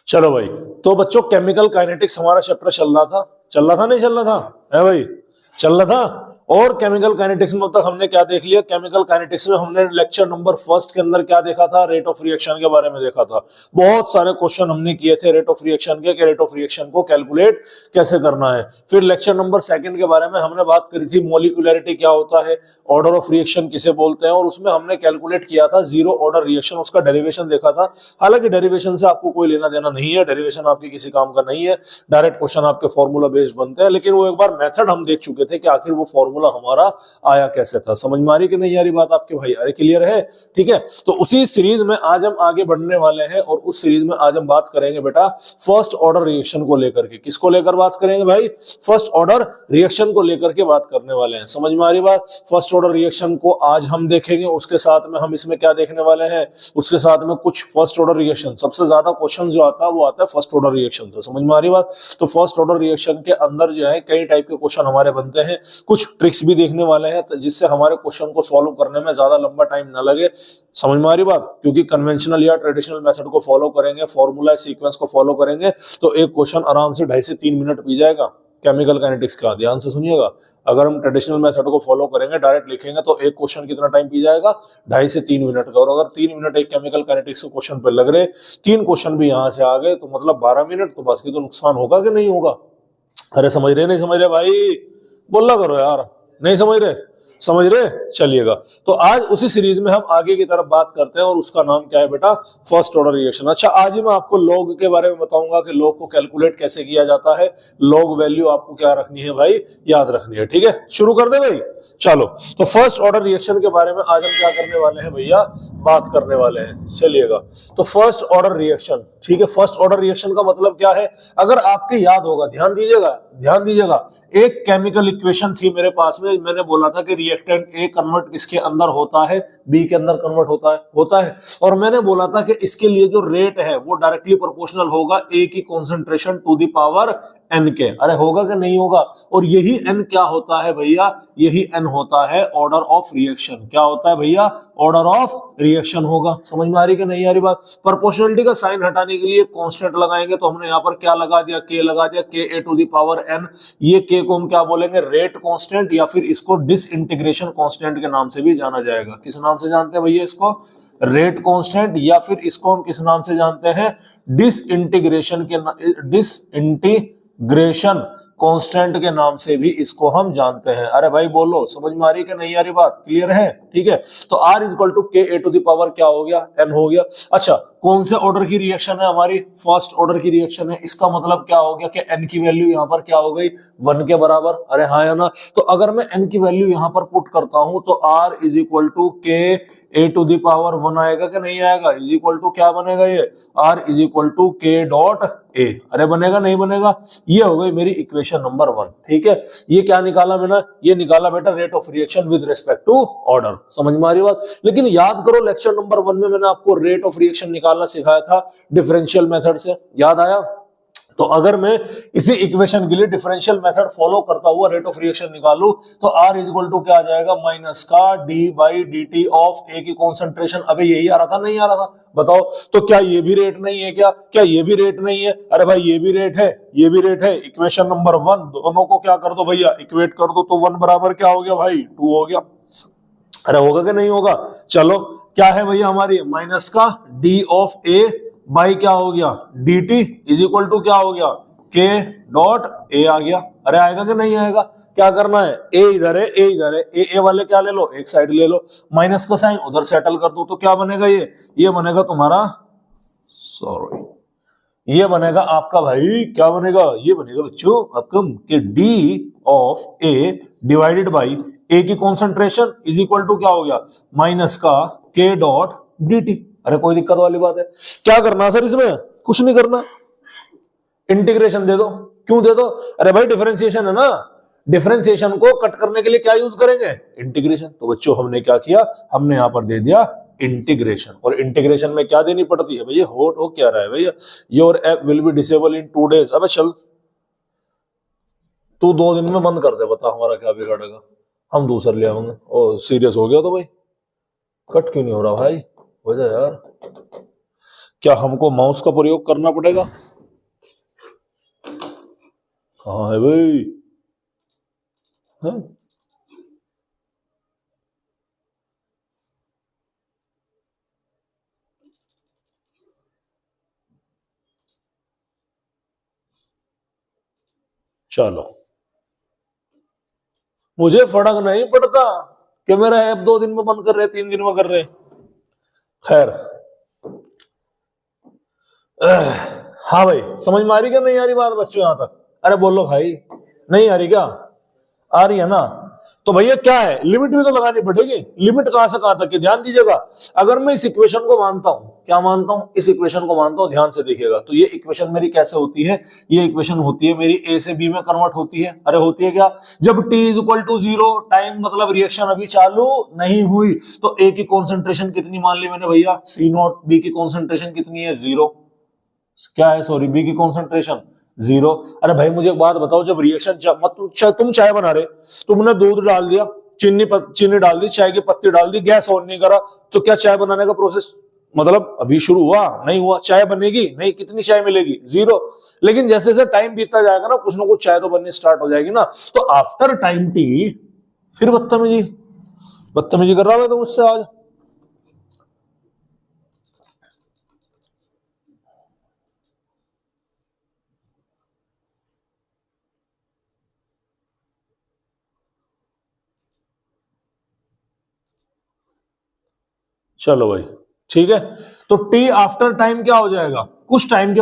चलो भाई, तो बच्चों केमिकल काइनेटिक्स हमारा चैप्टर चल रहा था नहीं चल रहा था है भाई, चल रहा था। और केमिकल काइनेटिक्स में अब तक हमने क्या देख लिया? केमिकल काइनेटिक्स में हमने लेक्चर नंबर फर्स्ट के अंदर क्या देखा था? रेट ऑफ रिएक्शन के बारे में देखा था। बहुत सारे क्वेश्चन हमने किए थे रेट ऑफ रिएक्शन के, कि रेट ऑफ रिएक्शन को कैलकुलेट कैसे करना है। फिर लेक्चर नंबर सेकंड के बारे में हमने बात करी थी, मोलिकुलरिटी क्या होता है, ऑर्डर ऑफ रिएक्शन किसे बोलते हैं, और उसमें हमने कैलकुलेट किया था जीरो ऑर्डर रिएक्शन, उसका डेरिवेशन देखा था। हालांकि डेरिवेशन से आपको कोई लेना देना नहीं है, डेरिवेशन आपकी किसी काम का नहीं है, डायरेक्ट क्वेश्चन आपके फॉर्मूला बेस्ड बनते हैं। लेकिन वो एक बार मेथड हम देख चुके थे कि आखिर वो फॉर्मूला हमारा आया कैसे था। समझ में आ रही कि नहीं आ रही बात आपके भाई? अरे क्लियर है? ठीक है, तो उसी सीरीज में आज हम आगे बढ़ने वाले हैं, और उस सीरीज में आज हम बात करेंगे बेटा फर्स्ट ऑर्डर रिएक्शन को लेकर के। किसको लेकर बात करेंगे भाई? फर्स्ट ऑर्डर रिएक्शन को लेकर के बात करने वाले हैं। समझ में आ रही बात? फर्स्ट ऑर्डर रिएक्शन को आज हम देखेंगे, उसके साथ में हम इसमें क्या देखने वाले हैं, उसके साथ में कुछ फर्स्ट ऑर्डर रिएक्शन, सबसे ज्यादा क्वेश्चन जो आता है वो आता है फर्स्ट ऑर्डर रिएक्शन से। समझ में आ रही बात? तो फर्स्ट ऑर्डर रिएक्शन के अंदर जो है कई टाइप के क्वेश्चन हमारे बनते हैं, कुछ ट्रिक्स भी देखने वाले हैं जिससे हमारे क्वेश्चन को सॉल्व करने में ज्यादा लंबा टाइम ना लगे। समझ में आ रही बात? क्योंकि कन्वेंशनल या ट्रेडिशनल मेथड को फॉलो करेंगे, फॉर्मूला सीक्वेंस को फॉलो करेंगे, तो एक क्वेश्चन आराम से 2.5 से 3 मिनट पी जाएगा केमिकल काइनेटिक्स का। ध्यान से सुनिएगा, अगर हम ट्रेडिशनल मेथड को फॉलो करेंगे, डायरेक्ट लिखेंगे, तो एक क्वेश्चन कितना टाइम पी जाएगा? 2.5 से 3 मिनट का। और अगर 3 मिनट एक केमिकल काइनेटिक्स के क्वेश्चन पे लग रहे, 3 क्वेश्चन भी यहां से आ गए, तो मतलब 12 मिनट, तो बाकी तो नुकसान होगा कि नहीं होगा? अरे समझ रहे नहीं समझ रहे भाई? बोला करो यार, नहीं समझ रहे? समझ रहे? चलिएगा, तो आज उसी सीरीज में हम आगे की तरफ बात करते हैं, और उसका नाम क्या है बेटा? First order reaction. अच्छा, आज ही मैं आपको लॉग के बारे में बताऊंगा कि लॉग को कैलकुलेट कैसे किया जाता है। लॉग वैल्यू आपको क्या रखनी है भाई? याद रखनी है। ठीक है, शुरू कर दे भाई। चलो, तो फर्स्ट ऑर्डर रिएक्शन के बारे में आज हम क्या करने वाले हैं भैया? बात करने वाले हैं। चलिएगा, तो फर्स्ट ऑर्डर रिएक्शन, ठीक है, फर्स्ट ऑर्डर रिएक्शन का मतलब क्या है? अगर आपके याद होगा, ध्यान दीजिएगा, ध्यान दीजिएगा, एक केमिकल इक्वेशन थी मेरे पास में, मैंने बोला था कि रिएक्टेंट ए कन्वर्ट किसके अंदर होता है? बी के अंदर कन्वर्ट होता है। और मैंने बोला था कि इसके लिए जो रेट है वो डायरेक्टली प्रोपोर्शनल होगा ए की concentration to the power n के। अरे होगा कि नहीं होगा? और यही एन क्या होता है भैया? यही एन होता है ऑर्डर ऑफ रिएक्शन। क्या होता है भैया? ऑर्डर ऑफ रिएक्शन होगा। समझ में आ रही कि नहीं आ रही बात? प्रोपोर्शनलिटी का साइन हटाने के लिए कांस्टेंट लगाएंगे, तो हमने यहाँ पर क्या लगा दिया? के लगा दिया, के ए टू द पावर एन। ये के को हम क्या बोलेंगे? रेट कांस्टेंट, या फिर इसको डिसइंटीग्रेशन कांस्टेंट के नाम से भी जाना जाएगा। किस नाम से जानते हैं भैया इसको? रेट कांस्टेंट, या फिर इसको हम किस नाम से जानते हैं? डिसइंटीग्रेशन कांस्टेंट के नाम से भी इसको हम जानते हैं। अरे भाई बोलो, समझ में आ रही है कि नहीं आ रही बात? क्लियर है? ठीक है, तो R इक्वल टू के ए टू द पावर क्या हो गया? n हो गया। अच्छा, कौन से ऑर्डर की रिएक्शन है हमारी? फर्स्ट ऑर्डर की रिएक्शन है। इसका मतलब क्या हो गया कि n की वैल्यू यहाँ पर क्या हो गई? 1 के बराबर। अरे हाँ या ना? तो अगर मैं n की वैल्यू यहाँ पर पुट करता हूं, तो R इज इक्वल टू के ए टू द पावर 1 आएगा कि नहीं आएगा? इज इक्वल टू क्या बनेगा ये? R इज इक्वल टू के डॉट ए। अरे बनेगा नहीं बनेगा? ये हो गई मेरी इक्वेशन नंबर 1। ठीक है, ये क्या निकाला मैंने? ये निकाला बेटा rate of reaction with respect to order. समझ में आ रही बात? लेकिन याद करो, लेक्चर नंबर 1 में मैंने आपको रेट ऑफ रिएक्शन निकालना सिखाया था डिफरेंशियल मेथड से। याद आया? तो अगर मैं इसी इक्वेशन के लिए डिफरेंशियल मेथड फॉलो करता हुआ रेट ऑफ रिएक्शन निकालूं, तो R इज इक्वल टू क्या आ जाएगा? माइनस का D by D T of A की कॉन्सेंट्रेशन। अबे यही आ रहा था, नहीं आ रहा था? बताओ, तो क्या ये भी रेट नहीं है? क्या ये भी रेट नहीं है? अरे भाई ये भी रेट है, ये भी रेट है। इक्वेशन नंबर 1 दोनों को क्या कर दो भैया? इक्वेट कर दो, तो 1 बराबर क्या हो गया भाई? 2 हो गया। अरे होगा कि नहीं होगा? चलो, क्या है भैया हमारी? माइनस का डी ऑफ ए बाई क्या हो गया? D T is equal to क्या हो गया? के डॉट ए आ गया। अरे आएगा कि नहीं आएगा? क्या करना है? ए इधर है, ए इधर है, ए वाले क्या ले लो? एक साइड ले लो, माइनस का साइन उधर सेटल कर दो, तो क्या बनेगा? ये बनेगा तुम्हारा, सॉरी, ये बनेगा आपका भाई, क्या बनेगा? ये बनेगा बच्चों आपका कि D of A divided by A की कॉन्सेंट्रेशन इज इक्वल टू क्या हो गया? माइनस का के डॉट डी टी। अरे कोई दिक्कत वाली बात है? क्या करना सर इसमें? कुछ नहीं करना, इंटीग्रेशन दे दो। क्यों दे दो? अरे भाई डिफरेंशिएशन है ना, डिफरेंशिएशन को कट करने के लिए क्या यूज करेंगे? इंटीग्रेशन। तो बच्चों हमने क्या किया? हमने यहां पर दे दिया इंटीग्रेशन। और इंटीग्रेशन में क्या देनी पड़ती है भैया? होट हो क्या रहा है भैया? Your app will be disable in 2 days। अबे चल, तू 2 दिन में बंद कर दे, बता हमारा क्या बिगाड़ेगा? हम दूसरा ले आएंगे। ओ सीरियस हो गया तो भाई, कट क्यों नहीं हो रहा भाई? हो जाए यार, क्या हमको माउस का प्रयोग करना पड़ेगा? कहाँ है भाई? है? चलो, मुझे फर्क नहीं पड़ता कि मेरा ऐप 2 दिन में बंद कर रहे, 3 दिन में कर रहे। खैर, हाँ भाई, समझ में आ रही क्या नहीं आ रही बात बच्चों यहां तक? अरे बोलो भाई, नहीं आ रही क्या? आ रही है ना? तो भैया क्या है, लिमिट भी तो लगानी पड़ेगी। लिमिट कहां से कहां तक की, ध्यान दीजिएगा। अगर मैं इस इक्वेशन को मानता हूं, क्या मानता हूं? इस इक्वेशन को मानता हूं, ध्यान से देखिएगा। तो ये इक्वेशन मेरी कैसे होती है? ये इक्वेशन होती है मेरी ए से बी में कन्वर्ट होती है। अरे होती है क्या? जब t is equal to 0 time, मतलब रिएक्शन अभी चालू नहीं हुई, तो ए की कॉन्सेंट्रेशन कितनी मान ली मैंने भैया? C not. बी की कॉन्सेंट्रेशन कितनी है? 0। क्या है, सॉरी, बी की कॉन्सेंट्रेशन 0। अरे भाई मुझे एक बात बताओ, जब रिएक्शन तुम चाय बना रहे, तुमने दूध डाल दिया, चीनी डाल दी, चाय की पत्ती डाल दी, गैस ऑन नहीं करा, तो क्या चाय बनाने का प्रोसेस मतलब अभी शुरू हुआ? नहीं हुआ। चाय बनेगी नहीं, कितनी चाय मिलेगी? 0। लेकिन जैसे जैसे टाइम बीतता जाएगा ना कुछ चाय तो बननी स्टार्ट हो जाएगी ना। तो आफ्टर टाइम टी फिर बदतमीजी बदतमीजी कर रहा है तो मुझसे आज। चलो भाई, ठीक है। तो टी आफ्टर टाइम क्या हो जाएगा? कुछ टाइम के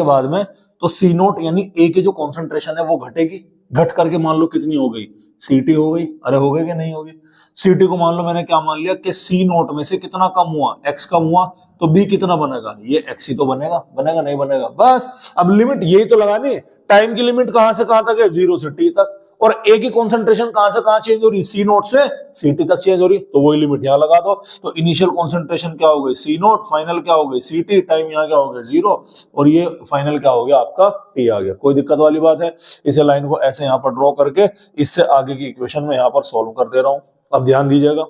बाद में, तो सी नोट यानी ए की जो कॉन्सेंट्रेशन है वो घटेगी। घट करके मान लो कितनी हो गई? सीटी हो गई। अरे हो गई कि नहीं होगी? सीटी को मान लो मैंने क्या मान लिया कि सी नोट में से कितना कम हुआ? एक्स कम हुआ। तो बी कितना बनेगा? ये एक्स ही तो बनेगा। बनेगा नहीं बनेगा? बस अब लिमिट यही तो लगानी। टाइम की लिमिट कहां से कहां तक है? 0 से टी तक। और ए की कॉन्सेंट्रेशन कहां से कहां चेंज हो रही? सी नोट से सी टी तक चेंज हो रही, तो वही लिमिट यहां लगा दो। तो इनिशियल कॉन्सेंट्रेशन क्या हो गई? सी नोट। फाइनल क्या हो गई? C T. टाइम यहां क्या हो गया? 0। और ये फाइनल क्या हो गया आपका? टी आ गया। कोई दिक्कत वाली बात है? इसे लाइन को ऐसे यहां पर ड्रॉ करके इससे आगे की इक्वेशन में यहां पर सोल्व कर दे रहा हूं। अब ध्यान दीजिएगा,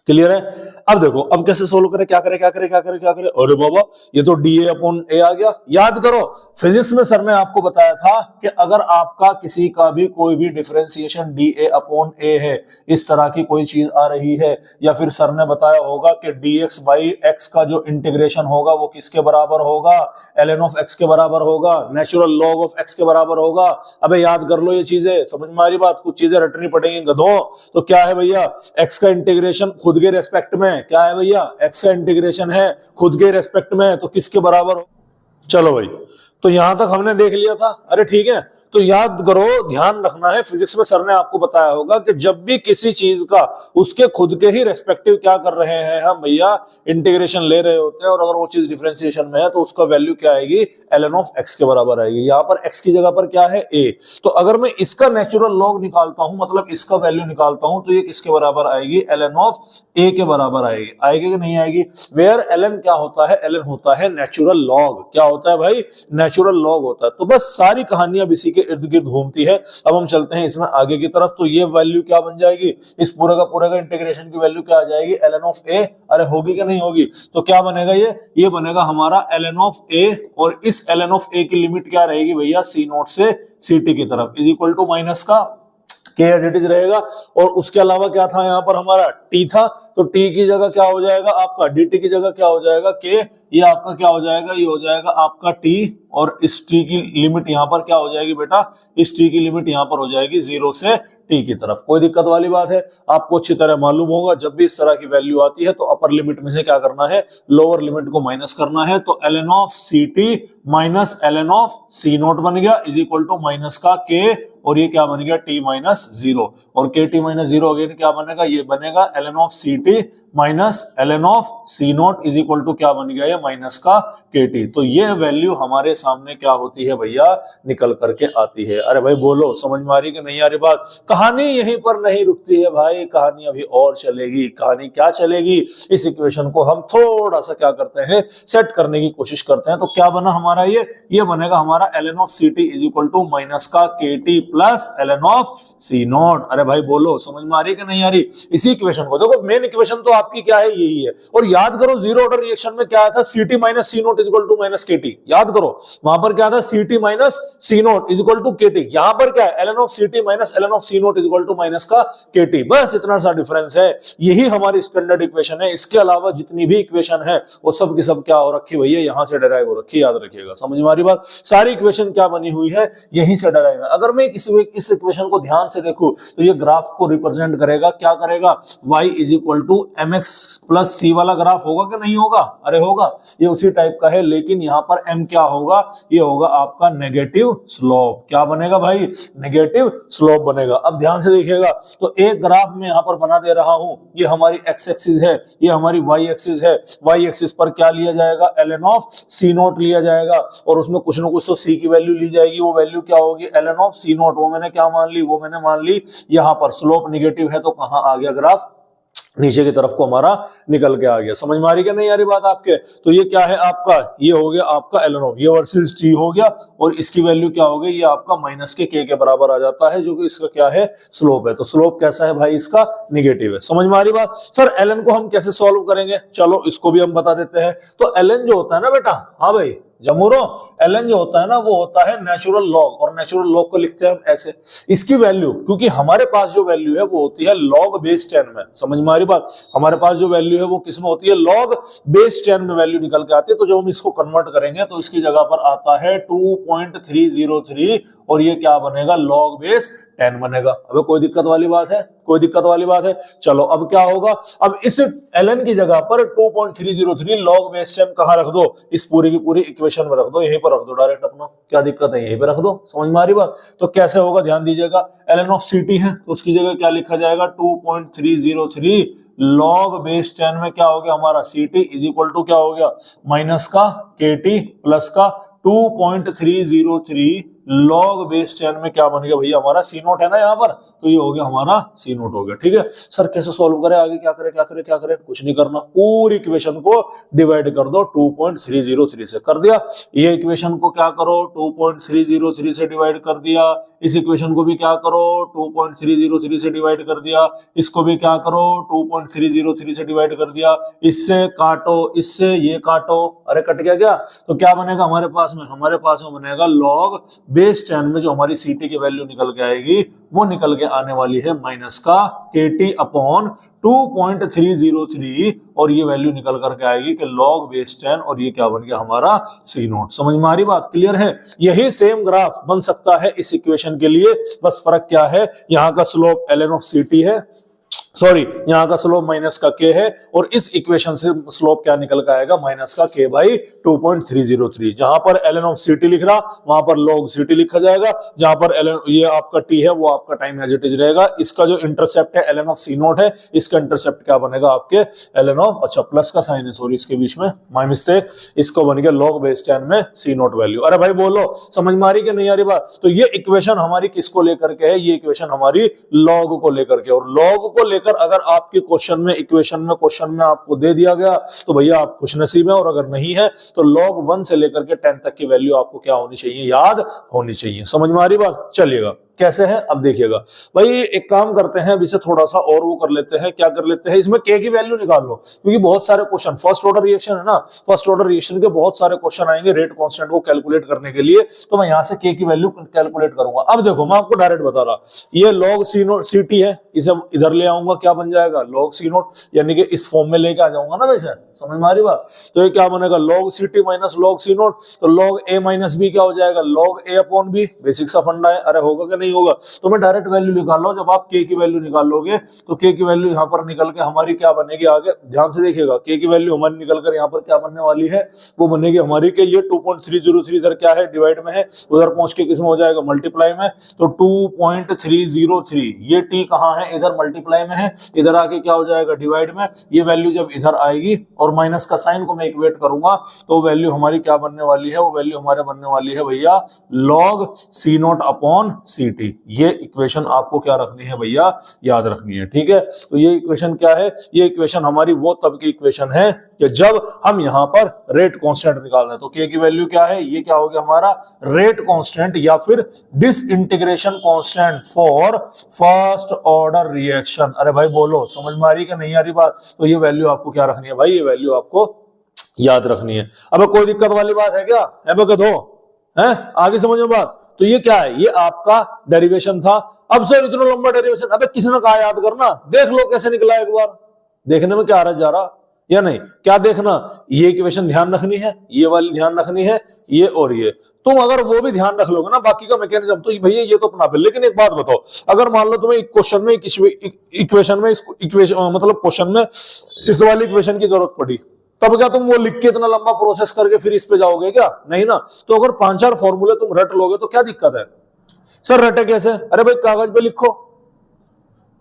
क्लियर है? अब देखो, अब कैसे सोल्व करें? क्या करें क्या करें क्या करें क्या करें? अरे बाबा, ये तो डी ए अपॉन ए आ गया। याद करो, फिजिक्स में सर ने आपको बताया था कि अगर आपका किसी का भी कोई भी डिफरेंशिएशन डी ए अपॉन ए है, इस तरह की कोई चीज आ रही है, या फिर सर ने बताया होगा कि डी एक्स बाई एक्स का जो इंटीग्रेशन होगा वो किसके बराबर होगा? ln ऑफ एक्स के बराबर होगा, नेचुरल लॉग ऑफ एक्स के बराबर होगा। अबे याद कर लो ये चीजें, समझ में आ रही बात? कुछ चीजें रटनी पड़ेंगी गधों। तो क्या है भैया? एक्स का इंटीग्रेशन खुद के रेस्पेक्ट में, क्या है भैया? एक्स का इंटीग्रेशन है खुद के रेस्पेक्ट में, तो किसके बराबर हो? चलो भाई, तो यहां तक हमने देख लिया था। अरे ठीक है, तो याद करो, ध्यान रखना है, फिजिक्स में सर ने आपको बताया होगा कि जब भी किसी चीज का उसके खुद के ही रेस्पेक्टिव क्या कर रहे हैं हम भैया? इंटीग्रेशन ले रहे होते हैं, और अगर वो चीज डिफरेंशिएशन में है तो उसका वैल्यू क्या आएगी? ln ऑफ एक्स के बराबर आएगी। यहाँ पर एक्स की जगह पर क्या है? ए। तो अगर मैं इसका नेचुरल लॉग निकालता हूं, मतलब इसका वैल्यू निकालता हूं, तो ये किसके बराबर आएगी? ln ऑफ ए के बराबर आएगी। आएगी कि नहीं आएगी? वेयर ln क्या होता है? ln होता है नेचुरल लॉग। क्या होता है भाई? नेचुरल लॉग होता है। तो बस सारी कहानी अब इसी के इर्द गिर्द घूमती है। अब हम चलते हैं इसमें आगे की तरफ। तो ये वैल्यू क्या बन जाएगी? इस पूरे का इंटीग्रेशन की वैल्यू क्या आ जाएगी? ln ऑफ ए। अरे होगी कि नहीं होगी? तो क्या बनेगा ये बनेगा हमारा ln ऑफ ए, और इस ln ऑफ ए की लिमिट क्या रहेगी भैया? सी नोट से सी टी की तरफ, इज इक्वल टू माइनस का के एज इट इज रहेगा। और उसके अलावा क्या था यहाँ पर? हमारा टी था। तो टी की जगह क्या हो जाएगा आपका? dt की जगह क्या हो जाएगा? के। ये आपका क्या हो जाएगा? ये हो जाएगा आपका टी, और इस टी की लिमिट यहाँ पर क्या हो जाएगी बेटा? इस टी की लिमिट यहाँ पर हो जाएगी 0 से टी की तरफ। कोई दिक्कत वाली बात है? आपको अच्छी तरह मालूम होगा, जब भी इस तरह की वैल्यू आती है तो अपर लिमिट में से क्या करना है? लोअर लिमिट को माइनस करना है। तो ln of C T minus ln of C naught बन गया, इज इक्वल टू माइनस का के, और ये क्या बन गया? T minus 0। और के टी माइनस 0 अगेन क्या बनेगा? ये बनेगा ln of C T minus ln of C naught, is equal to क्या बन गया? ये माइनस का के टी। तो ये वैल्यू हमारे सामने क्या होती है भैया? निकल करके आती है। अरे भाई बोलो, समझ में आ रही कि नहीं आ रही बात? कहानी यहीं पर नहीं रुकती है भाई, कहानी अभी और चलेगी। कहानी क्या चलेगी? इस इक्वेशन को हम थोड़ा सा क्या करते हैं? सेट करने की कोशिश करते हैं। तो क्या बना हमारा? ये बनेगा हमारा ln of C T is equal to minus का k t plus ln of C naught. अरे भाई बोलो, समझ में आ रही कि नहीं आ रही? इसी इक्वेशन को देखो, मेन इक्वेशन तो आपकी क्या है, यही है। और याद करो जीरो ऑर्डर रिएक्शन में क्या आया था, Ct minus C naught equal to minus Kt। याद करो वहां पर क्या था, Ct minus C naught equal to Kt। यहां पर क्या है, ln of Ct minus ln of C naught equal to minus का Kt। बस इतना सा डिफरेंस है, यही हमारी स्टैंडर्ड इक्वेशन है। इसके अलावा जितनी भी इक्वेशन है वो सब की सब क्या हो रखी भैया, यहां से डिराइव हो रखी, याद रखिएगा। समझ में आ रही बात, सारी इक्वेशन क्या बनी हुई है, यहीं से डिराइव है। अगर मैं इस इक्वेशन को ध्यान से देखूं तो ये ग्राफ को रिप्रेजेंट करेगा, क्या करेगा, y is equal to mx plus C वाला ग्राफ होगा कि नहीं होगा, अरे होगा, ये उसी टाइप का है। लेकिन यहां पर m क्या होगा, ये होगा आपका नेगेटिव स्लोप। क्या बनेगा भाई, नेगेटिव स्लोप बनेगा। अब ध्यान से देखिएगा, तो एक ग्राफ में यहां पर बना दे रहा हूं, ये हमारी x एक्सिस है, ये हमारी y एक्सिस है। y एक्सिस पर क्या लिया जाएगा, ln ऑफ सी नोट लिया जाएगा, और उसमें कुछ ना कुछ तो c की वैल्यू ली जाएगी। वो वैल्यू क्या होगी, ln ऑफ सी नोट। वो मैंने क्या मान ली, वो मैंने मान ली यहां पर स्लोप निगेटिव है, तो कहां आ गया ग्राफ, नीचे की तरफ को हमारा निकल के आ गया। समझ में आ रही क्या नहीं आ रही बात आपके। तो ये क्या है आपका, ये हो गया आपका ln ऑफ, ये वर्सेस t हो गया, और इसकी वैल्यू क्या हो गई, ये आपका माइनस के k के बराबर आ जाता है, जो कि इसका क्या है, स्लोप है। तो स्लोप कैसा है भाई, इसका निगेटिव है। समझ में आ रही बात। सर ln को हम कैसे सॉल्व करेंगे, चलो इसको भी हम बता देते हैं। तो ln जो होता है ना बेटा, हाँ भाई जमूरो, ln जो होता है ना वो होता है नेचुरल लॉग, और नेचुरल लॉग को लिखते हैं हम ऐसे। इसकी वैल्यू, क्योंकि हमारे पास जो वैल्यू है वो होती है लॉग बेस 10 में। समझ में आ रही बात, हमारे पास जो वैल्यू है वो किस में होती है, लॉग बेस 10 में वैल्यू निकल के आती है। तो जब हम इसको कन्वर्ट करेंगे तो इसकी जगह पर आता है 2.303, और ये क्या बनेगा, लॉग बेस 10 बनेगा। अबे कोई दिक्कत वाली बात है, कोई दिक्कत वाली बात है। चलो अब क्या होगा, अब इस ln की जगह पर 2.303 लॉग बेस 10 कहां रख दो, इस पूरी की पूरी इक्वेशन में रख दो, यहीं पर रख दो डायरेक्ट अपना, क्या दिक्कत है, यहीं पे रख दो। समझ में आ रही बात। तो कैसे होगा, ध्यान दीजिएगा, ln ऑफ Ct है तो उसकी जगह क्या लिखा जाएगा, 2.303 लॉग बेस 10 में क्या हो गया हमारा, Ct इज इक्वल टू क्या हो गया, माइनस का Kt प्लस का 2.303 लॉग बेस 10 में क्या बन गया भैया, हमारा सी नोट है ना यहाँ पर, तो ये हो गया हमारा सी नोट हो गया। ठीक है सर, कैसे सॉल्व करें, आगे क्या करें, क्या करें, क्या करें, कुछ नहीं करना, पूरी इक्वेशन को डिवाइड कर दो 2.303 से। कर दिया, ये इक्वेशन को क्या करो, 2.303 से डिवाइड कर दिया, इस इक्वेशन को भी क्या करो, 2.303 से डिवाइड कर दिया, इसको भी क्या करो, 2.303 से डिवाइड कर दिया, इससे काटो, इससे ये काटो, अरे कट गया क्या, तो क्या बनेगा हमारे पास में, हमारे पास में बनेगा लॉग बेस 10 में जो हमारी Ct की वैल्यू निकल के आएगी वो निकल के आने वाली है माइनस का Kt अपॉन 2.303, और ये वैल्यू निकल करके आएगी कि लॉग बेस 10, और ये क्या बन गया हमारा सी नोट। समझ में आ रही बात, क्लियर है। यही सेम ग्राफ बन सकता है इस इक्वेशन के लिए, बस फर्क क्या है, यहाँ का स्लोप ln ऑफ Ct है, सॉरी यहाँ का स्लोप माइनस का k है, और इस इक्वेशन से स्लोप क्या निकल के आएगा, माइनस का k बाई 2.303। जहां पर ln ऑफ Ct लिख रहा वहां पर log Ct लिखा जाएगा, जहां पर ln ये आपका t है वो आपका टाइम एज इट इज रहेगा। इसका जो इंटरसेप्ट है ln ऑफ C नोट है, इसका इंटरसेप्ट क्या बनेगा आपके ln ऑफ, अच्छा प्लस का साइन है सॉरी इसके बीच में माय मिस्टेक, इसको बन गया log बेस 10 में C नोट वैल्यू। अरे भाई बोलो समझ में आ रही कि नहीं आ रही बात। तो ये इक्वेशन हमारी किसको लेकर के है, ये इक्वेशन हमारी log को लेकर के, और log को लेकर अगर आपके क्वेश्चन में क्वेश्चन में आपको दे दिया गया तो भैया आप खुशनसीब हैं, और अगर नहीं है तो log 1 से लेकर के 10 तक की वैल्यू आपको क्या होनी चाहिए, याद होनी चाहिए। समझ में आ रही बात, चलिएगा कैसे है अब देखिएगा भाई, एक काम करते हैं अब इसे थोड़ा सा और वो कर लेते हैं, क्या कर लेते हैं, इसमें k की वैल्यू निकाल लो, क्योंकि बहुत सारे क्वेश्चन फर्स्ट ऑर्डर रिएक्शन है ना, फर्स्ट ऑर्डर रिएक्शन के बहुत सारे क्वेश्चन आएंगे रेट कांस्टेंट को कैलकुलेट करने के लिए, तो मैं यहां से k की वैल्यू कैलकुलेट करूंगा। अब देखो मैं आपको डायरेक्ट बता रहा, ये log Ct है, इसे इधर ले आऊंगा क्या बन जाएगा, log C नोट, यानी कि इस फॉर्म में लेके आ जाऊंगा ना वैसे, समझ में आ रही बात। तो ये क्या बनेगा, log Ct minus log C note, तो log A माइनस B क्या हो जाएगा, log A upon B, basic सा फंडा है, अरे होगा कि नहीं होगा। तो मैं डायरेक्ट वैल्यू निकाल लो, जब आप k की वैल्यू निकाल लोगे तो k की वैल्यू यहाँ पर निकल के हमारी क्या बनेगी, आगे ध्यान से देखिएगा, k की वैल्यू हमारी निकल कर यहाँ पर क्या बनने वाली है, वो बनेगी हमारी के ये 2.303 इधर क्या है, डिवाइड में है, उधर पहुंच के किस में हो जाएगा, मल्टीप्लाई में, तो 2.303 ये t कहाँ है, इधर मल्टीप्लाई में है, इधर आके क्या हो जाएगा, डिवाइड में। ये वैल्यू जब इधर आएगी और माइनस का साइन को मैं इक्वेट करूंगा तो वैल्यू हमारी क्या बनने वाली है, वो वैल्यू हमारे बनने वाली है भैया log C naught upon Ct। dt। ये इक्वेशन आपको क्या रखनी है भैया, याद रखनी है, ठीक है। तो ये इक्वेशन क्या है, ये इक्वेशन हमारी वो तब की इक्वेशन है कि जब हम यहां पर रेट कांस्टेंट निकाल रहे हैं। तो k की वैल्यू क्या है, ये क्या हो गया हमारा रेट कांस्टेंट या फिर disintegration constant for first order reaction. अरे भाई बोलो, समझ में आ रही है कि नहीं आ रही बात। तो ये वैल्यू आपको क्या रखनी है भाई, ये वैल्यू आपको याद रखनी है। अब कोई दिक्कत वाली बात है क्या, है बकत हो, है आगे समझ में बात। तो ये क्या है, ये आपका डेरिवेशन था। अब सर इतना लंबा डेरिवेशन, अबे किसी ने कहा याद करना, देख लो कैसे निकला, एक बार देखने में क्या आ रहा जा रहा या नहीं, क्या देखना, ये इक्वेशन ध्यान रखनी है, ये वाली ध्यान रखनी है, ये और ये। तुम अगर वो भी ध्यान रख लोगे ना, बाकी का मैकेनिज्म तो भैया ये तो अपना पे। लेकिन एक बात बताओ, अगर मान लो तुम्हें क्वेश्चन में मतलब क्वेश्चन में इस वाली इक्वेशन की जरूरत पड़ी, तब क्या तुम वो लिख के इतना लंबा प्रोसेस करके फिर इस पे जाओगे क्या, नहीं ना। तो अगर 5-4 फॉर्मूले तुम रट लोगे तो क्या दिक्कत है। सर रटे कैसे, अरे भाई कागज पे लिखो,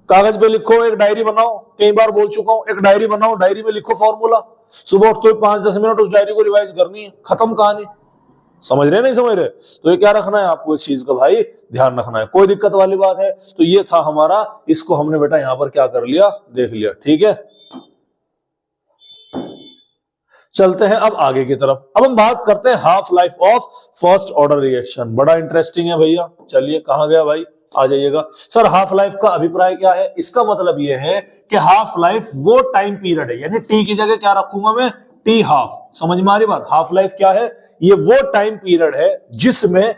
कागज पे लिखो, एक डायरी बनाओ, कई बार बोल चुका हूं, एक डायरी बनाओ, डायरी में लिखो फॉर्मूला, सुबह उठते हुए 5-10 मिनट उस डायरी को रिवाइज करनी है, खत्म कहानी। समझ रहे नहीं समझ रहे। तो ये क्या रखना है आपको, इस चीज का भाई ध्यान रखना है, कोई दिक्कत वाली बात है। तो ये था हमारा, इसको हमने बेटा यहां पर क्या कर लिया, देख लिया, ठीक है। चलते हैं अब आगे की तरफ। अब हम बात करते हैं half life of first order reaction. बड़ा इंटरेस्टिंग है भैया। चलिए कहां गया भाई, आ जाइएगा। सर हाफ लाइफ का अभिप्राय क्या है, इसका मतलब यह है कि हाफ लाइफ वो टाइम पीरियड है, यानी टी की जगह क्या रखूंगा मैं, टी हाफ। समझ में आ रही बात। हाफ लाइफ क्या है, ये वो टाइम पीरियड है जिसमें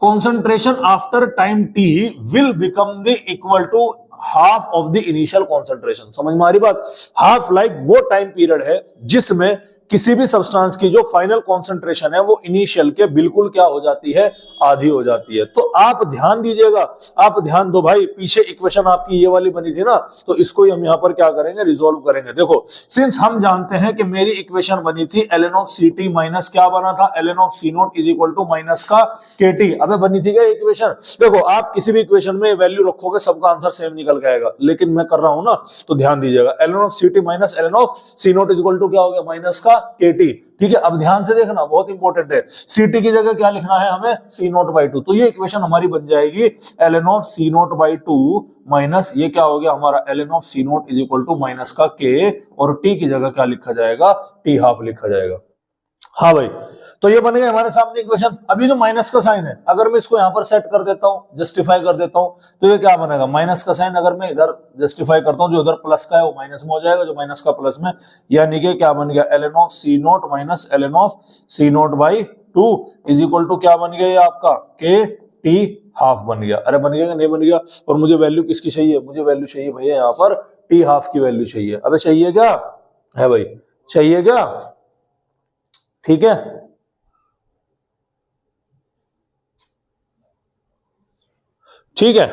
concentration after time T will become the equal to half of the initial concentration. समझ में आ रही बात। हाफ लाइफ वो टाइम पीरियड है जिसमें किसी भी सब्सटेंस की जो फाइनल कॉन्सेंट्रेशन है वो इनिशियल के बिल्कुल क्या हो जाती है, आधी हो जाती है। तो आप ध्यान दीजिएगा, आप ध्यान दो भाई। पीछे इक्वेशन आपकी ये वाली बनी थी ना, तो इसको हम यहां पर क्या करेंगे, रिजोल्व करेंगे। देखो सिंस हम जानते हैं कि मेरी इक्वेशन बनी थी ln ऑफ ct माइनस क्या बना था, ln of c naught is equal to minus का kt। अबे बनी थी क्या इक्वेशन। देखो आप किसी भी इक्वेशन में वैल्यू रखोगे सबका आंसर सेम निकल जाएगा, लेकिन मैं कर रहा हूं ना, तो ध्यान दीजिएगा। ln of ct minus ln of c naught is equal to क्या हो गया, माइनस का kt। ठीक है, अब ध्यान से देखना, बहुत इंपॉर्टेंट है। ct की जगह क्या लिखना है हमें, c नॉट बाई 2। तो ये इक्वेशन हमारी बन जाएगी ln of c naught by 2 minus ये क्या हो गया हमारा ln of c naught is equal to minus का k, और t की जगह क्या लिखा जाएगा, t हाफ लिखा जाएगा। हाँ भाई, तो ये बन गया हमारे सामने इक्वेशन। अभी तो माइनस का साइन है, अगर मैं इसको यहां पर सेट कर देता हूं, जस्टिफाई कर देता हूं, तो ये क्या बनेगा, माइनस का साइन अगर मैं इधर जस्टिफाई करता हूं, जो इधर प्लस का है वो माइनस में हो जाएगा, जो माइनस का प्लस में, यानी कि क्या बन गया ln of c naught minus ln of c naught by 2 is equal to क्या बन गया ये आपका k t हाफ बन गया। अरे बन गया कि नहीं बन गया। और मुझे वैल्यू किसकी चाहिए, मुझे वैल्यू चाहिए भैया यहाँ पर t हाफ की वैल्यू चाहिए। अबे चाहिए क्या है भाई, चाहिए क्या, ठीक है। ठीक है,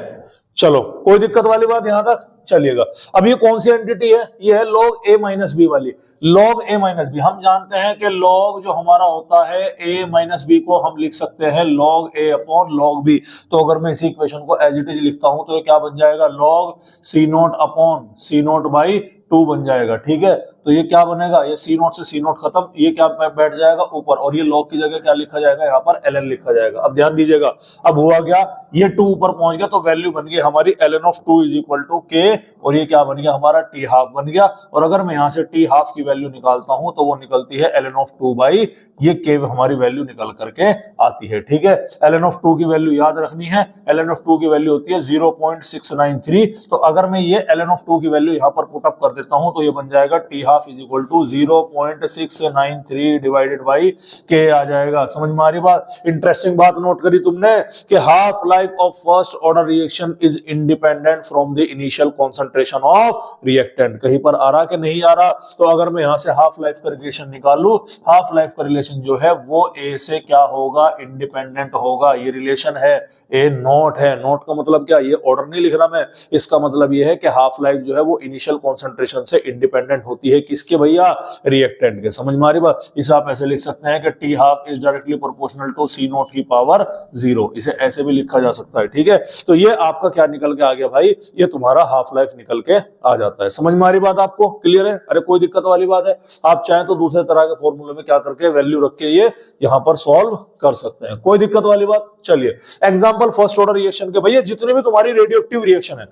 चलो कोई दिक्कत वाली बात यहां तक, चलिएगा। अब ये कौन सी एंटिटी है, ये है log a माइनस बी वाली। log a माइनस बी, हम जानते हैं कि log जो हमारा होता है a माइनस बी को हम लिख सकते हैं log a upon log b। तो अगर मैं इसी इक्वेशन को एज इट इज लिखता हूं तो ये क्या बन जाएगा, log c not upon c naught by 2 बन जाएगा। ठीक है, तो ये क्या बनेगा, ये c नॉट से c नॉट खत्म, ये क्या बैठ जाएगा ऊपर, और ये log की जगह क्या लिखा जाएगा, यहाँ पर ln लिखा जाएगा। अब ध्यान दीजिएगा, अब हुआ क्या, ये 2 ऊपर पहुंच गया, तो वैल्यू बन गई हमारी ln of 2 is equal to k, और ये क्या बन गया हमारा t हाफ बन गया। और अगर मैं यहाँ से t हाफ की वैल्यू निकालता हूं तो वो निकलती है ln ऑफ 2 बाई ये k हमारी वैल्यू निकल करके आती है। ठीक है, ln ऑफ 2 की वैल्यू याद रखनी है, ln ऑफ 2 की वैल्यू होती है 0.693। तो अगर मैं ये ln ऑफ 2 की वैल्यू यहाँ पर पुट अप कर देता हूं तो ये बन जाएगा t half is equal to 0.693 divided by k आ जाएगा। समझ में आ रही बात। इंटरेस्टिंग बात नोट करी तुमने कि half life of first order reaction is independent from the initial concentration of reactant. कहीं पर आ रहा कि नहीं आ रहा। तो अगर मैं यहां से हाफ लाइफ का रिलेशन निकालू, हाफ लाइफ का रिलेशन जो है वो a से क्या होगा, इंडिपेंडेंट होगा। ये रिलेशन है, ए नोट है। नोट का मतलब क्या, ये ऑर्डर नहीं लिख रहा मैं, इसका मतलब ये है कि हाफ लाइफ जो है वो इनिशियल कॉन्सेंट्रेशन से इंडिपेंडेंट होती है। किसके भैया, रिएक्टेंट के। समझ में आ रही बात। इसे आप ऐसे लिख सकते हैं कि T half is directly proportional to C naught की पावर 0, इसे ऐसे भी लिखा जा सकता है। ठीक है, तो ये आपका क्या निकल के आ गया भाई, ये तुम्हारा हाफ लाइफ निकल के आ जाता है। समझ में आ रही बात आपको, क्लियर है? अरे कोई दिक्कत वाली बात है? आप चाहें तो दूसरे तरह के फॉर्मूले में क्या करके वैल्यू रख के ये यहां पर सॉल्व कर सकते हैं, कोई दिक्कत वाली बात। चलिए एग्जांपल फर्स्ट ऑर्डर रिएक्शन के, भैया जितनी भी तुम्हारी रेडियो एक्टिव रिएक्शन है,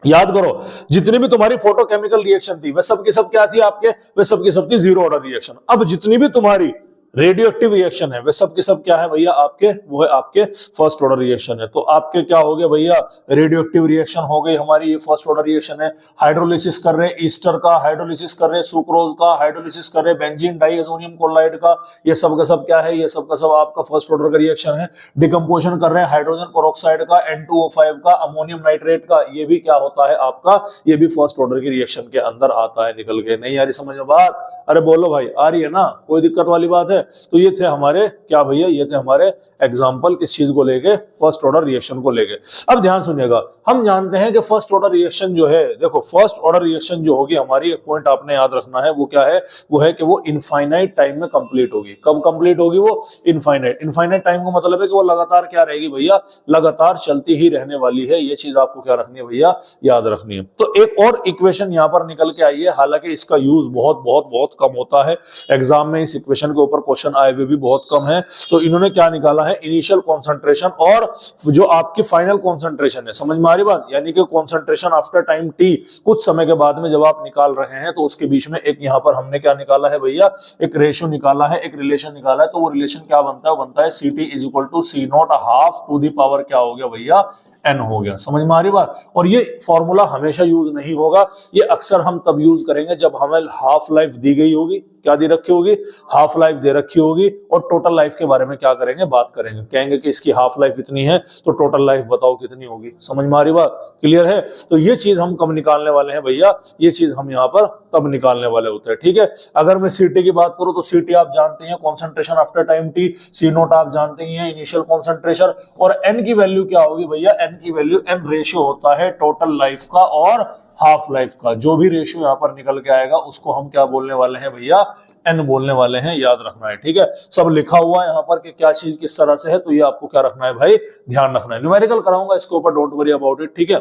याद करो जितनी भी तुम्हारी फोटोकेमिकल रिएक्शन थी वे सब की सब क्या थी आपके, वे सब की सब थी जीरो ऑर्डर रिएक्शन। अब जितनी भी तुम्हारी रेडियो एक्टिव रिएक्शन है वे सब के सब क्या है भैया आपके, वो है आपके फर्स्ट ऑर्डर रिएक्शन है। तो आपके क्या हो गया भैया, रेडियो एक्टिव रिएक्शन हो गई हमारी, ये फर्स्ट ऑर्डर रिएक्शन है। हाइड्रोलिसिस कर रहे हैं ईस्टर का, हाइड्रोलिसिस कर रहे हैं सुक्रोज का, हाइड्रोलिसिस कर रहे हैं बेंजीन डाइएजोनियम क्लोराइड का, ये सब का सब क्या है, ये सब का सब आपका फर्स्ट ऑर्डर का रिएक्शन है। डिकम्पोजिशन कर रहे हैं हाइड्रोजन पेरोक्साइड का, N2O5 का, अमोनियम नाइट्रेट का, ये भी क्या होता है आपका, ये भी फर्स्ट ऑर्डर की रिएक्शन के अंदर आता है निकल के। नहीं आ रही समझ में बात? अरे बोलो भाई, आ रही है ना, कोई दिक्कत वाली बात है? तो ये थे हमारे क्या भैया, ये थे हमारे एग्जांपल किस चीज को लेके, फर्स्ट ऑर्डर रिएक्शन को लेके। अब ध्यान सुनिएगा, हम जानते हैं कि फर्स्ट ऑर्डर रिएक्शन जो है, देखो फर्स्ट ऑर्डर रिएक्शन जो होगी हमारी, एक पॉइंट आपने याद रखना है, वो क्या है, वो है कि वो इनफाइनाइट टाइम में कंप्लीट होगी। कब कंप्लीट होगी वो, इनफाइनाइट। इनफाइनाइट टाइम का मतलब है कि वो लगातार क्या रहेगी भैया, लगातार चलती ही रहने वाली है। ये चीज आपको क्या रखनी है भैया, याद रखनी है। तो एक और इक्वेशन यहां पर निकल के आई है, हालांकि इसका यूज बहुत बहुत बहुत कम होता है एग्जाम में, इस इक्वेशन के ऊपर क्वेश्चन आए हुए भी बहुत कम है। तो इन्होंने क्या निकाला है, इनिशियल कॉन्सेंट्रेशन और जो आपकी फाइनल कॉन्सेंट्रेशन है। समझ में आ रही बात? यानी कि कॉन्सेंट्रेशन आफ्टर टाइम टी, कुछ समय के बाद में जब आप निकाल रहे हैं तो उसके बीच में एक यहां पर हमने क्या निकाला है भैया, एक रेशियो निकाला है, एक रिलेशन निकाला है। तो वो रिलेशन क्या बनता है, बनता है C T is equal to C naught half to the power क्या हो गया भैया, एन हो गया। समझ में आ रही बात? और ये फॉर्मूला हमेशा यूज नहीं होगा, ये अक्सर हम तब यूज करेंगे जब हमें हाफ लाइफ दी गई होगी। क्या दी रखी होगी, हाफ लाइफ दे रखी होगी, और टोटल लाइफ के बारे में क्या करेंगे, बात करेंगे। कहेंगे कि इसकी हाफ लाइफ इतनी है तो टोटल लाइफ बताओ कितनी होगी। समझ में आ रही बात, क्लियर है? तो ये चीज हम कब निकालने वाले हैं भैया, ये चीज हम यहाँ पर तब निकालने वाले होते हैं। ठीक है, अगर मैं सीटी की बात करूं तो सीटी आप जानते हैं कॉन्सेंट्रेशन आफ्टर टाइम टी, सी नोट आप जानते ही हैं इनिशियल कॉन्सेंट्रेशन, और एन की वैल्यू क्या होगी भैया, एन की वैल्यू, एन रेशियो होता है टोटल लाइफ का और हाफ लाइफ का। जो भी रेशियो यहाँ पर निकल के आएगा उसको हम क्या बोलने वाले हैं भैया, एन बोलने वाले हैं, याद रखना है। ठीक है, सब लिखा हुआ है यहाँ पर कि क्या चीज किस तरह से है, तो ये आपको क्या रखना है भाई, ध्यान रखना है। न्यूमेरिकल कराऊंगा इसके ऊपर, डोंट वरी अबाउट इट। ठीक है,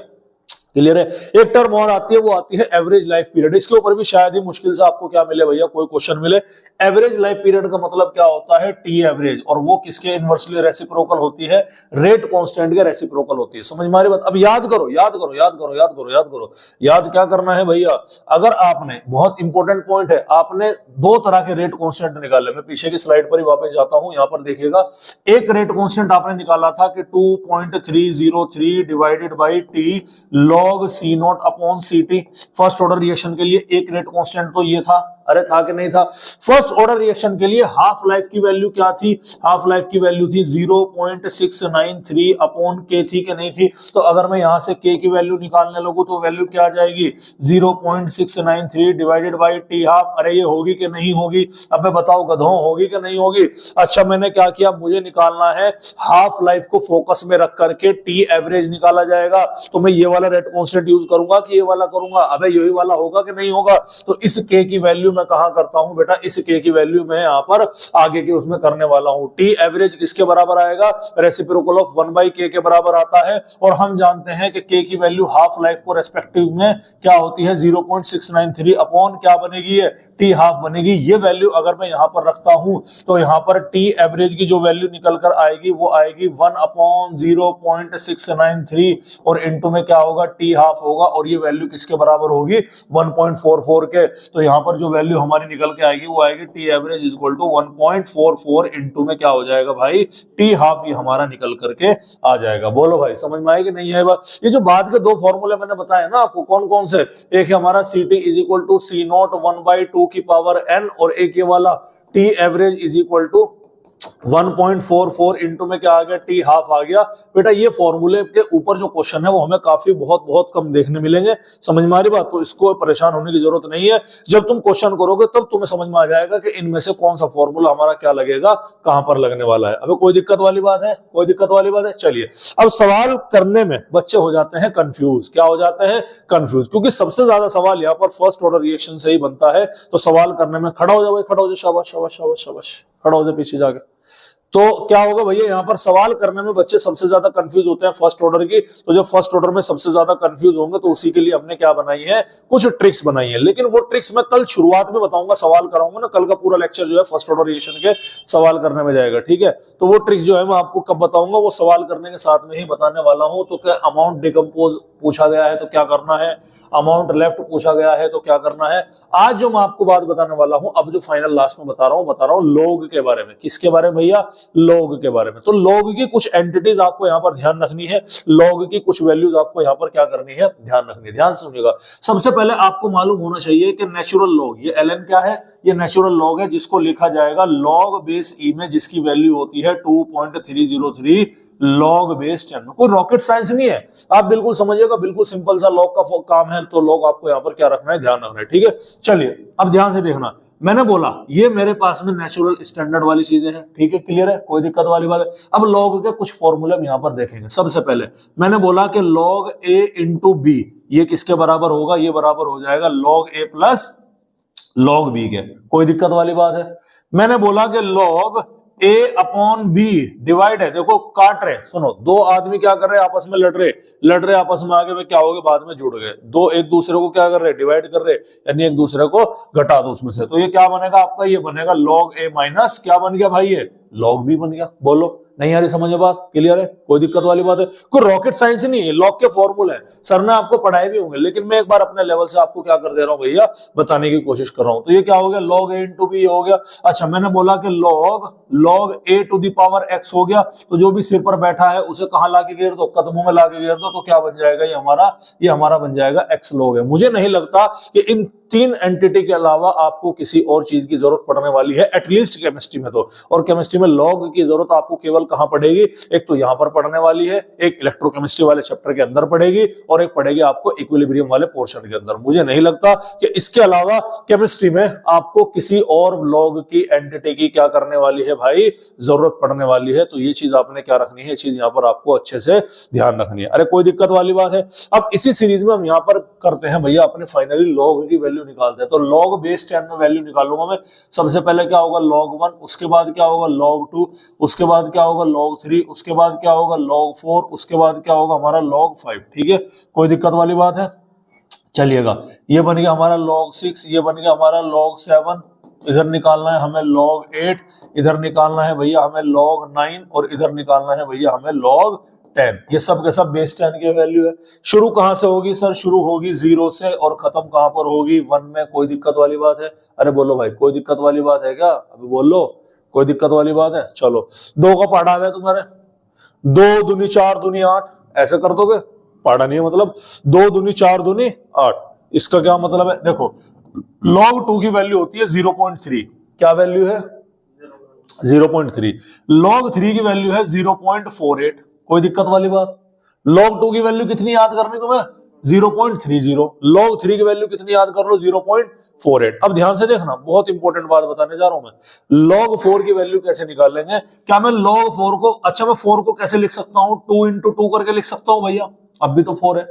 क्लियर है? एक टर्म और आती है, वो आती है एवरेज लाइफ पीरियड। इसके ऊपर भी शायद ही मुश्किल से आपको क्या मिले भैया, कोई क्वेश्चन मिले। एवरेज लाइफ पीरियड का मतलब क्या होता है, टी एवरेज, और वो किसके इनवर्सली रेसिप्रोकल होती है, रेट कांस्टेंट के रेसिप्रोकल होती है। समझ में आ रही बात? अब याद करो, याद करो, याद करो, याद करो, याद करो, याद क्या करना है भैया, अगर आपने, बहुत इंपॉर्टेंट पॉइंट है, आपने दो तरह के रेट कांस्टेंट निकाले। मैं पीछे की स्लाइड पर ही वापस जाता हूं, यहां पर देखिएगा। एक रेट कांस्टेंट आपने निकाला था कि 2.303 divided by T log C naught upon C T. First order reaction के लिए एक रेट कांस्टेंट तो ये था, अरे था कि नहीं था? फर्स्ट ऑर्डर रिएक्शन के लिए हाफ लाइफ की वैल्यू क्या थी, हाफ लाइफ की वैल्यू थी 0.693 अपॉन के, थी कि नहीं थी? तो अगर मैं यहां से के की वैल्यू निकालने लगूं तो वैल्यू क्या आ जाएगी, 0.693 डिवाइडेड बाई टी हाफ। अरे ये होगी कि नहीं होगी? अब मैं बताओ गधों, होगी कि नहीं होगी? अच्छा, मैंने क्या किया, मुझे निकालना है हाफ लाइफ को फोकस में रख करके टी एवरेज निकाला जाएगा। तो मैं ये वाला रेट कांस्टेंट यूज करूंगा कि ये वाला करूंगा? अबे यही वाला होगा कि नहीं होगा? तो इस के की वैल्यू मैं कहां करता हूं बेटा, इस के की वैल्यू मैं यहां पर आगे के उसमें करने वाला हूं। टी एवरेज किसके बराबर आएगा, रेसिप्रोकल ऑफ 1/k के बराबर आता है। और हम जानते हैं कि के की वैल्यू हाफ लाइफ को रेस्पेक्टिव में क्या होती है, 0.693 अपॉन क्या बनेगी, है टी हाफ बनेगी। ये वैल्यू अगर मैं यहां पर रखता हूं तो यहां पर टी एवरेज की जो वैल्यू निकल कर आएगी वो आएगी 1/0.693, और इनटू में क्या होगा, टी हाफ होगा, और ये वैल्यू किसके बराबर होगी, 1.44 के। तो यहां पर जो वैल्यू हमारी निकल के आएगी वो आएगी T average is equal to 1.44 into में क्या हो जाएगा भाई, टी हाफ, ये हमारा निकल करके आ जाएगा। बोलो भाई, समझ में आएगी नहीं है बात? ये जो बाद के दो फॉर्मूले मैंने बताए ना आपको, कौन कौन से, एक है हमारा C T is equal to C naught 1/2 की पावर एन, और एक ये वाला T average is equal to 1.44 into में क्या आ गया, टी हाफ आ गया। बेटा ये फॉर्मूले के ऊपर जो क्वेश्चन है वो हमें काफी बहुत बहुत कम देखने मिलेंगे, समझ में आ रही बात? तो इसको परेशान होने की जरूरत नहीं है, जब तुम क्वेश्चन करोगे तब तुम्हें समझ में आ जाएगा कि इनमें से कौन सा फॉर्मूला हमारा क्या लगेगा, कहां पर लगने वाला है। अबे कोई दिक्कत वाली बात है? कोई दिक्कत वाली बात है? चलिए, अब सवाल करने में बच्चे हो जाते हैं कंफ्यूज। क्या हो जाते हैं? कंफ्यूज, क्योंकि सबसे ज्यादा सवाल यहाँ पर फर्स्ट ऑर्डर रिएक्शन से ही बनता है। तो सवाल करने में खड़ा हो जाओ भाई, खड़ा हो जाओ, शाबाश शाबाश शाबाश शाबाश, खड़ा हो जाओ पीछे जाके। तो क्या होगा भैया, यहाँ पर सवाल करने में बच्चे सबसे ज्यादा कंफ्यूज होते हैं फर्स्ट ऑर्डर की। तो जब फर्स्ट ऑर्डर में सबसे ज्यादा कंफ्यूज होंगे तो उसी के लिए हमने क्या बनाई है, कुछ ट्रिक्स बनाई है। लेकिन वो ट्रिक्स मैं कल शुरुआत में बताऊंगा, सवाल कराऊंगा ना, कल का पूरा लेक्चर जो है फर्स्ट ऑर्डर रिएक्शन के सवाल करने में जाएगा, ठीक है? तो वो ट्रिक्स जो है मैं आपको कब बताऊंगा, वो सवाल करने के साथ में ही बताने वाला हूं। तो क्या अमाउंट डिकम्पोज पूछा गया है तो क्या करना है, अमाउंट लेफ्ट पूछा गया है तो क्या करना है। आज जो मैं आपको बात बताने वाला हूं, अब जो फाइनल लास्ट में बता रहा हूं लॉग के बारे में। किसके बारे में भैया? लॉग के बारे में। तो लॉग की कुछ एंटिटीज आपको यहाँ पर ध्यान रखनी है, लॉग की कुछ वैल्यूज आपको यहाँ पर क्या करनी है, ध्यान रखनी है। ध्यान सुनिएगा, सबसे पहले आपको मालूम होना चाहिए कि नेचुरल लॉग, ये ln क्या है, ये नेचुरल लॉग है, जिसको लिखा जाएगा लॉग बेस ई में, जिसकी वैल्यू होती है 2.303 लॉग बेस 10 में। कोई रॉकेट साइंस नहीं है, आप बिल्कुल समझिएगा, बिल्कुल सिंपल सा लॉग का काम है। तो लॉग आपको यहाँ पर क्या रखना है, ध्यान रखना है, ठीक है? चलिए अब ध्यान से देखना, मैंने बोला ये मेरे पास में नेचुरल स्टैंडर्ड वाली चीजें हैं, ठीक है? क्लियर है? कोई दिक्कत वाली बात है? अब लॉग के कुछ फॉर्मूले हम यहाँ पर देखेंगे। सबसे पहले मैंने बोला कि लॉग ए इंटू बी, ये किसके बराबर होगा, ये बराबर हो जाएगा लॉग ए प्लस लॉग बी के। कोई दिक्कत वाली बात है? मैंने बोला कि लॉग ए अपॉन बी डिवाइड है, देखो काट रहे, सुनो, दो आदमी क्या कर रहे हैं, आपस में लड़ रहे आपस में, आगे वे क्या हो गए, बाद में जुड़ गए। दो एक दूसरे को क्या कर रहे, डिवाइड कर रहे, यानी एक दूसरे को घटा दो उसमें से। तो ये क्या बनेगा आपका, ये बनेगा लॉग ए माइनस क्या बन गया भाई, ये लॉग बी बन गया। बोलो नहीं आ रही समझ में बात? क्लियर है? कोई दिक्कत वाली बात है? कोई रॉकेट साइंस नहीं है, लॉग के फॉर्मूले है, सर ने आपको पढ़ाए भी होंगे, लेकिन मैं एक बार अपने लेवल से आपको क्या कर दे रहा हूं भैया, बताने की कोशिश कर रहा हूं। तो ये क्या हो गया, लॉग ए इंटू बी हो गया। अच्छा, मैंने बोला कि log A to the power X हो गया, तो जो भी सिर पर बैठा है उसे कहां लाके घेर दो, कदमों में लाके घेर दो, तो क्या बन जाएगा, ये हमारा बन जाएगा एक्स लॉग है। मुझे नहीं लगता कि इन तीन एंटिटी के अलावा आपको किसी और चीज की जरूरत पड़ने वाली है, एटलीस्ट केमिस्ट्री में तो। और केमिस्ट्री में लॉग की जरूरत आपको केवल कहां पड़ेगी, एक तो यहां पर पढ़ने वाली है, एक इलेक्ट्रोकेमिस्ट्री वाले चैप्टर के अंदर पड़ेगी, और एक पड़ेगी आपको इक्विलिब्रियम वाले पोर्शन के अंदर। मुझे नहीं लगता कि इसके अलावा केमिस्ट्री में आपको किसी और लॉग की एंटिटी की क्या करने वाली है भाई, जरूरत पड़ने वाली है। तो ये चीज आपने क्या रखनी है, ये चीज यहां पर आपको अच्छे से ध्यान रखनी है। अरे कोई दिक्कत वाली बात है? अब इसी सीरीज में हम यहां पर करते हैं भैया, अपने फाइनली लॉग की वैल्यू निकालते हैं। तो लॉग बेस 10 में वैल्यू निकालूंगा मैं। सबसे पहले क्या होगा, log 1, उसके बाद क्या होगा log 2, उसके बाद क्या होगा log 3, उसके बाद क्या होगा log 4, उसके बाद क्या होगा हमारा log 5, ठीक है? कोई दिक्कत वाली बात है? चलिएगा, ये बन गया हमारा log 6, ये बन गया हमारा log 7, इधर निकालना है हमें log 8, इधर निकालना है भैया हमें log 9, और इधर निकालना है भैया हमें log 10। ये सब के सब बेस 10 की वैल्यू है। शुरू कहां से होगी सर, शुरू होगी 0 से, और खत्म कहां पर होगी, 1 में। कोई दिक्कत वाली बात है? अरे बोलो भाई, कोई दिक्कत वाली बात है क्या? अभी बोलो, कोई दिक्कत वाली बात है? चलो, 2 का पढ़ा है तुम्हारे, 2 दूनी 4 दूनी 8, ऐसे कर दोगे? पढ़ा नहीं है मतलब, 2 दूनी 4 दूनी 8। इसका क्या मतलब है, देखो log 2 की वैल्यू होती है 0.3, क्या वैल्यू है, 0.3। log 3 की वैल्यू है 0.48। कोई दिक्कत वाली बात? log 2 की वैल्यू कितनी याद करनी तुम्हें, 0.30। log 3 की वैल्यू कितनी याद कर लो, 0.48। अब ध्यान से देखना, बहुत इंपॉर्टेंट बात बताने जा रहा हूं मैं। log 4 की वैल्यू कैसे निकालेंगे? क्या मैं log 4 को, अच्छा मैं 4 को कैसे लिख सकता हूं, 2 इंटू 2 करके लिख सकता हूं भैया, अब भी तो 4 है।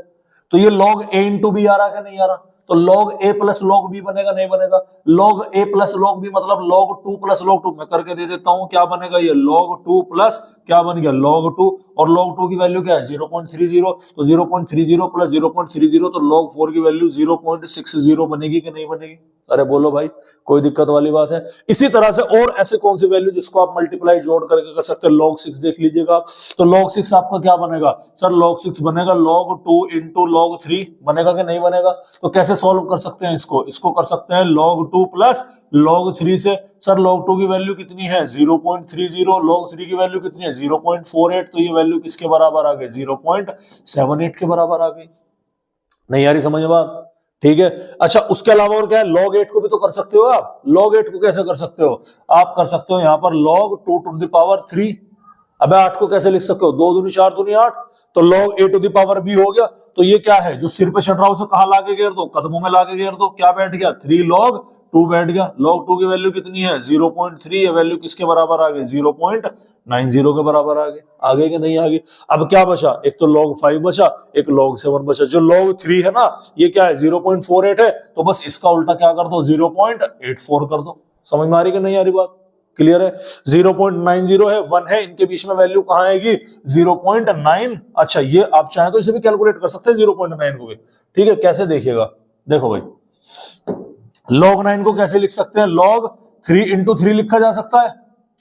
तो ये log a इंटू बी आ रहा है, नहीं आ रहा? तो log a plus log b बनेगा, नहीं बनेगा? log a plus log b मतलब log 2 प्लस log 2, मैं करके दे देता हूं, क्या बनेगा, ये log 2 प्लस क्या बन गया, log 2, और log 2 की वैल्यू क्या है, 0.30। तो 0.30 प्लस 0.30, तो log 4 की वैल्यू 0.60 बनेगी कि नहीं बनेगी? अरे बोलो भाई, कोई दिक्कत वाली बात है? इसी तरह से और ऐसे कौन सी वैल्यू जिसको आप मल्टीप्लाई जोड़ करके कर सकते हैं, log 6 देख लीजिएगा। तो log 6 आपका क्या बनेगा सर, log 6 बनेगा log 2 इंटू log 3, बनेगा कि नहीं बनेगा? तो कैसे सॉल्व कर सकते हैं इसको कर सकते हैं log 2 प्लस log 3 से। सर log 2 की वैल्यू कितनी है, 0.30, log 3 की वैल्यू कितनी है, 0.48, तो ये वैल्यू किसके बराबर आ गई, 0.78 के बराबर आ गई। नहीं यार समझ बात? ठीक है। अच्छा, उसके अलावा और क्या है, log 8 को भी तो कर सकते हो आप। log 8 को कैसे कर सकते हो, आप कर सकते हो यहाँ पर log 2 to the power 3। अबे 8 को कैसे लिख सकते हो, 2 दूनी 4 दूनी 8, तो log a to the power b हो गया। तो ये क्या है, जो सिर पे चढ़ रहा है उसे कहां लाके घेर दो, कदमों में लाके घेर दो, क्या बैठ गया 3 log 2 बैठ गया। log 2 की वैल्यू कितनी है 0.3, ये वैल्यू किसके बराबर आ गई 0.90 के बराबर आ गई। आगे कि नहीं आगे। अब क्या बचा, एक तो log 5 बचा, एक log 7 बचा। जो log 3 है ना, ये क्या है 0.48 है, तो बस इसका उल्टा क्या कर दो 0.84 कर दो। समझ में आ रही कि नहीं आ रही बात, क्लियर है। 0.90 है, 1 है, इनके बीच में वैल्यू कहां आएगी 0.9। अच्छा, ये आप चाहें तो इसे भी कैलकुलेट कर सकते हैं 0.9 को भी। ठीक है, कैसे देखिएगा, देखो भाई log 9 को कैसे लिख सकते हैं, log 3 into 3 लिखा जा सकता है।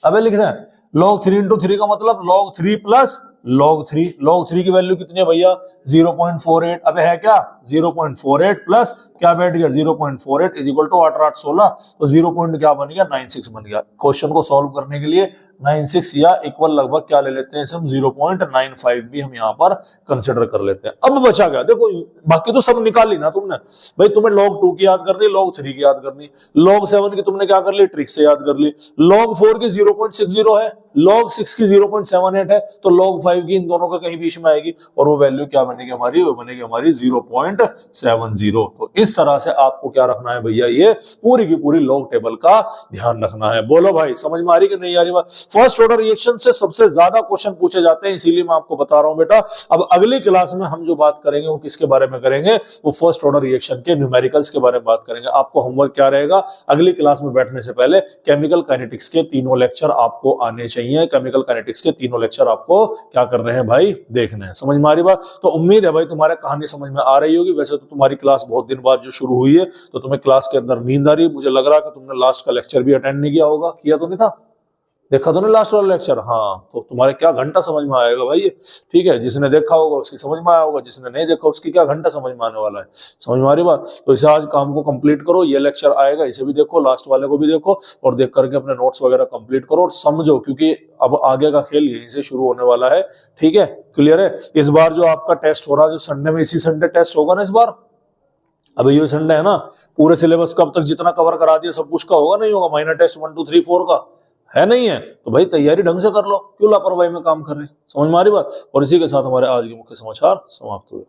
अबे लिखते हैं log 3 into 3 का मतलब log 3 प्लस log 3। log 3 की वैल्यू कितनी है भैया 0.48। अबे है क्या 0.48 प्लस क्या बैठ गया 0.48 इज इक्वल टू 8 8 16, तो 0. क्या बन गया 96 बन गया। क्वेश्चन को सॉल्व करने के लिए 96 या इक्वल लगभग क्या ले लेते हैं हम 0.95 भी हम यहाँ पर कंसिडर कर लेते हैं। अब बचा गया, देखो बाकी तो सब निकाल ली ना तुमने भाई, तुम्हें log 2 की याद करनी, log 3 की याद करनी, log 7 की तुमने क्या कर ली ट्रिक से याद कर ली, log 4 की 0.60 है, log 6 की 0.78 है, तो log 5 की इन दोनों का कहीं बीच में आएगी, और वो वैल्यू क्या बनेगी हमारी, वो बनेगी हमारी 0.70। तो इस तरह से आपको क्या रखना है भैया, ये पूरी की पूरी log टेबल का ध्यान रखना है। बोलो भाई समझ में आ रही कि नहीं आ रही बात। फर्स्ट ऑर्डर रिएक्शन से सबसे ज्यादा क्वेश्चन पूछे जाते हैं, इसीलिए मैं आपको बता रहा हूं बेटा। अब अगली क्लास में हम जो बात करेंगे वो किसके बारे में करेंगे, वो फर्स्ट ऑर्डर रिएक्शन के न्यूमेरिकल्स के बारे में बात करेंगे। आपको होमवर्क क्या रहेगा, अगली क्लास में बैठने से पहले केमिकल काइनेटिक्स के तीनों लेक्चर आपको आने चाहिए। केमिकल काइनेटिक्स के तीनों लेक्चर आपको क्या करने हैं भाई, देखने हैं। समझ में आ रही बात। तो उम्मीद है भाई तुम्हारे कहानी समझ में आ रही होगी। वैसे तो तुम्हारी क्लास बहुत दिन बाद जो शुरू हुई है, तो तुम्हें क्लास के अंदर नींद आ रही है। मुझे लग रहा है कि तुमने लास्ट का लेक्चर भी अटेंड नहीं किया होगा, किया तो नहीं था, देखा तो नहीं लास्ट वाला लेक्चर। हाँ, तो तुम्हारे क्या घंटा समझ में आएगा भाई ये। ठीक है, जिसने देखा होगा उसकी समझ में आया होगा, जिसने नहीं देखा उसकी क्या घंटा समझ में आने वाला है। समझ में आ रही बात। तो इसे आज काम को कंप्लीट करो, ये लेक्चर आएगा इसे भी देखो, लास्ट वाले को भी देखो, और देख करके अपने नोट्स वगैरह कंप्लीट करो और समझो, क्योंकि अब आगे का खेल यहीं से शुरू होने वाला है। ठीक है, क्लियर है। इस बार जो आपका टेस्ट हो रहा है, जो संडे में, इसी संडे टेस्ट होगा ना इस बार। अब ये संडे है ना, पूरे सिलेबस का अब तक जितना कवर करा दिया सब कुछ का होगा नहीं होगा, माइनर टेस्ट 1 2 3 4 का है नहीं है, तो भाई तैयारी ढंग से कर लो, क्यों लापरवाही में काम कर रहे हैं। समझ में आ रही बात। और इसी के साथ हमारे आज के मुख्य समाचार समाप्त हुए।